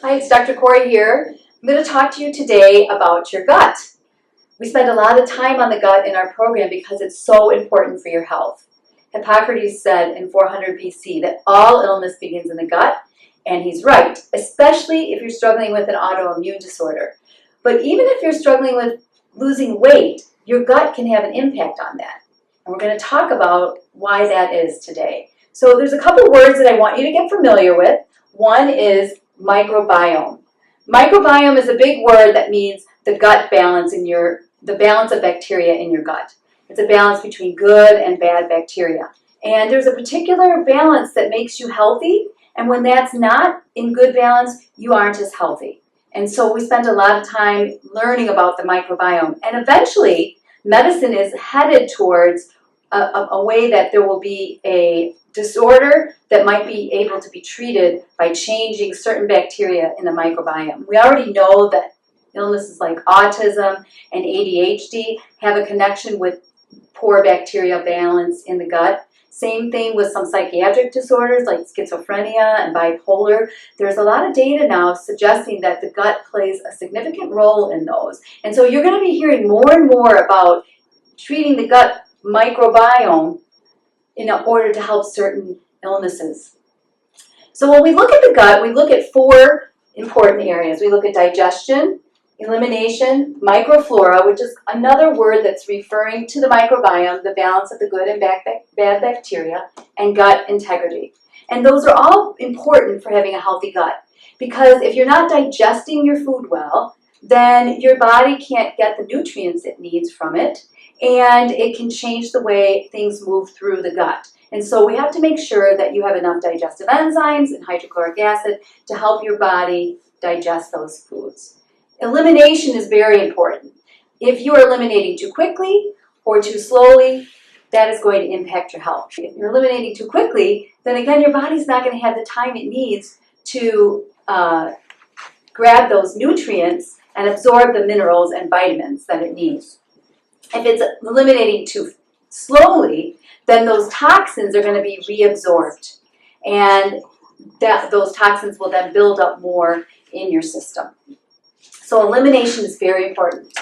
Hi, it's Dr. Couri here. I'm going to talk to you today about your gut. We spend a lot of time on the gut in our program because it's so important for your health. Hippocrates said in 400 BC that all illness begins in the gut, and he's right, especially if you're struggling with an autoimmune disorder. But even if you're struggling with losing weight, your gut can have an impact on that. And we're going to talk about why that is today. So there's a couple words that I want you to get familiar with. One is microbiome. Microbiome is a big word that means the gut balance the balance of bacteria in your gut. It's a balance between good and bad bacteria. And there's a particular balance that makes you healthy, and when that's not in good balance, you aren't as healthy. And so we spend a lot of time learning about the microbiome. And eventually, medicine is headed towards a way that there will be a disorder that might be able to be treated by changing certain bacteria in the microbiome. We already know that illnesses like autism and ADHD have a connection with poor bacterial balance in the gut. Same thing with some psychiatric disorders like schizophrenia and bipolar. There's a lot of data now suggesting that the gut plays a significant role in those. And so you're going to be hearing more and more about treating the gut microbiome in order to help certain illnesses. So when we look at the gut, we look at four important areas. We look at digestion, elimination, microflora, which is another word that's referring to the microbiome, the balance of the good and bad bacteria, and gut integrity. And those are all important for having a healthy gut, because if you're not digesting your food well, then your body can't get the nutrients it needs from it, and it can change the way things move through the gut. And so we have to make sure that you have enough digestive enzymes and hydrochloric acid to help your body digest those foods. Elimination is very important. If you are eliminating too quickly or too slowly, that is going to impact your health. If you're eliminating too quickly, then again, your body's not going to have the time it needs to grab those nutrients and absorb the minerals and vitamins that it needs. If it's eliminating too slowly, then those toxins are going to be reabsorbed, and those toxins will then build up more in your system. So elimination is very important.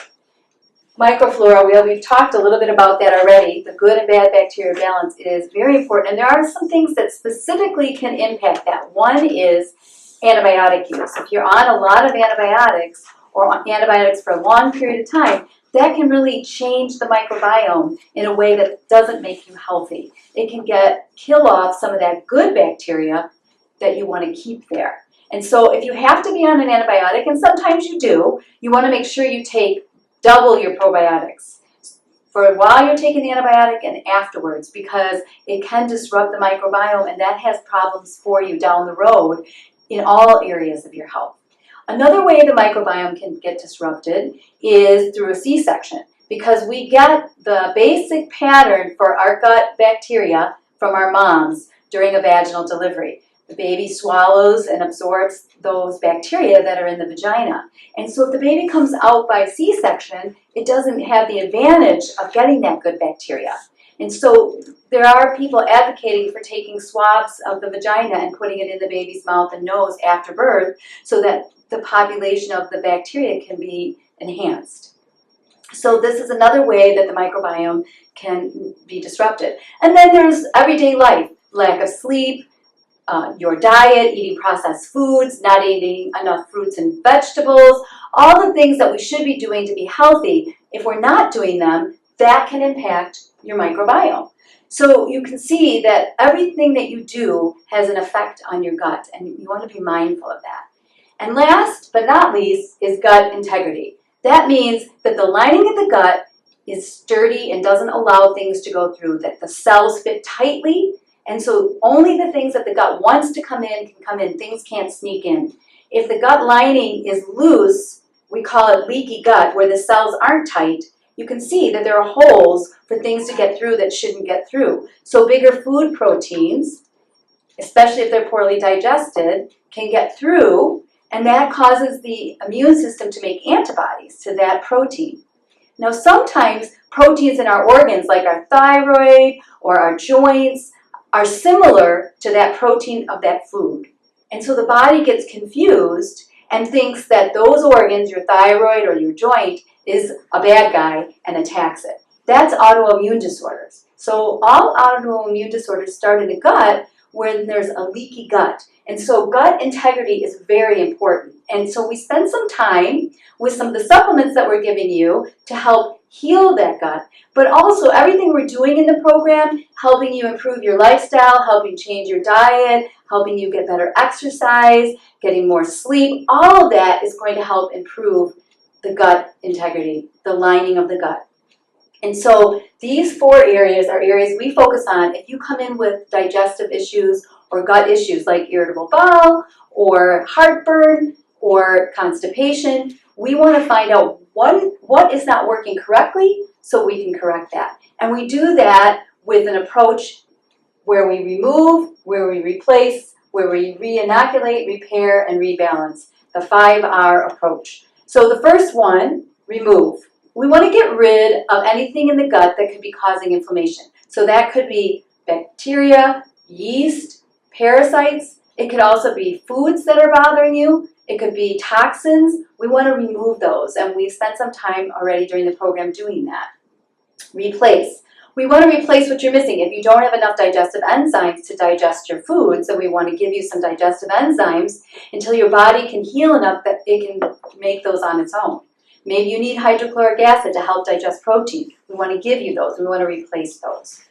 Microflora, we've talked a little bit about that already. The good and bad bacteria balance is very important, and there are some things that specifically can impact that. One is antibiotic use. If you're on a lot of antibiotics or on antibiotics for a long period of time, that can really change the microbiome in a way that doesn't make you healthy. It can kill off some of that good bacteria that you want to keep there. And so if you have to be on an antibiotic, and sometimes you do, you want to make sure you take double your probiotics for while you're taking the antibiotic and afterwards, because it can disrupt the microbiome, and that has problems for you down the road in all areas of your health. Another way the microbiome can get disrupted is through a C-section, because we get the basic pattern for our gut bacteria from our moms during a vaginal delivery. The baby swallows and absorbs those bacteria that are in the vagina. And so if the baby comes out by C-section, it doesn't have the advantage of getting that good bacteria. And so there are people advocating for taking swabs of the vagina and putting it in the baby's mouth and nose after birth so that the population of the bacteria can be enhanced. So this is another way that the microbiome can be disrupted. And then there's everyday life, lack of sleep, your diet, eating processed foods, not eating enough fruits and vegetables, all the things that we should be doing to be healthy. If we're not doing them, that can impact your microbiome. So you can see that everything that you do has an effect on your gut, and you want to be mindful of that. And last but not least is gut integrity. That means that the lining of the gut is sturdy and doesn't allow things to go through, that the cells fit tightly, and so only the things that the gut wants to come in can come in. Things can't sneak in. If the gut lining is loose, we call it leaky gut, where the cells aren't tight, you can see that there are holes for things to get through that shouldn't get through. So bigger food proteins, especially if they're poorly digested, can get through, and that causes the immune system to make antibodies to that protein. Now sometimes proteins in our organs, like our thyroid or our joints, are similar to that protein of that food. And so the body gets confused and thinks that those organs, your thyroid or your joint, is a bad guy and attacks it. That's autoimmune disorders. So all autoimmune disorders start in the gut when there's a leaky gut. And so gut integrity is very important. And so we spend some time with some of the supplements that we're giving you to help heal that gut, but also everything we're doing in the program, helping you improve your lifestyle, helping change your diet, helping you get better exercise, getting more sleep, all of that is going to help improve the gut integrity, the lining of the gut. And so these 4 areas are areas we focus on. If you come in with digestive issues or gut issues like irritable bowel or heartburn or constipation, we want to find out what is not working correctly so we can correct that. And we do that with an approach where we remove, where we replace, where we re-inoculate, repair, and rebalance, the 5R approach. So the first one, remove. We want to get rid of anything in the gut that could be causing inflammation. So that could be bacteria, yeast, parasites. It could also be foods that are bothering you. It could be toxins. We want to remove those, and we've spent some time already during the program doing that. Replace. We want to replace what you're missing. If you don't have enough digestive enzymes to digest your foods, then we want to give you some digestive enzymes until your body can heal enough that it can make those on its own. Maybe you need hydrochloric acid to help digest protein. We want to give you those. We want to replace those.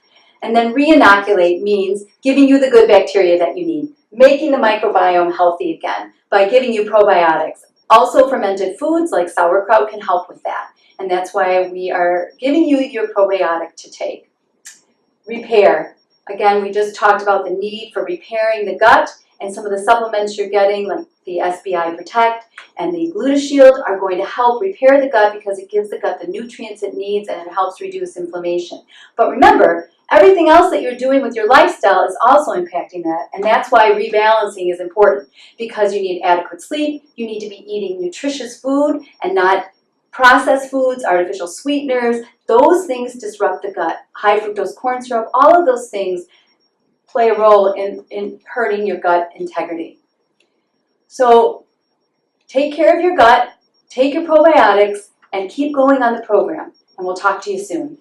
And then re-inoculate means giving you the good bacteria that you need, making the microbiome healthy again by giving you probiotics. Also, fermented foods like sauerkraut can help with that. And that's why we are giving you your probiotic to take. Repair. Again, we just talked about the need for repairing the gut, and some of the supplements you're getting, like the SBI Protect and the GlutaShield, are going to help repair the gut because it gives the gut the nutrients it needs and it helps reduce inflammation. But remember, everything else that you're doing with your lifestyle is also impacting that, and that's why rebalancing is important, because you need adequate sleep, you need to be eating nutritious food and not processed foods, artificial sweeteners. Those things disrupt the gut. High fructose corn syrup, all of those things play a role in hurting your gut integrity. So take care of your gut, take your probiotics, and keep going on the program. And we'll talk to you soon.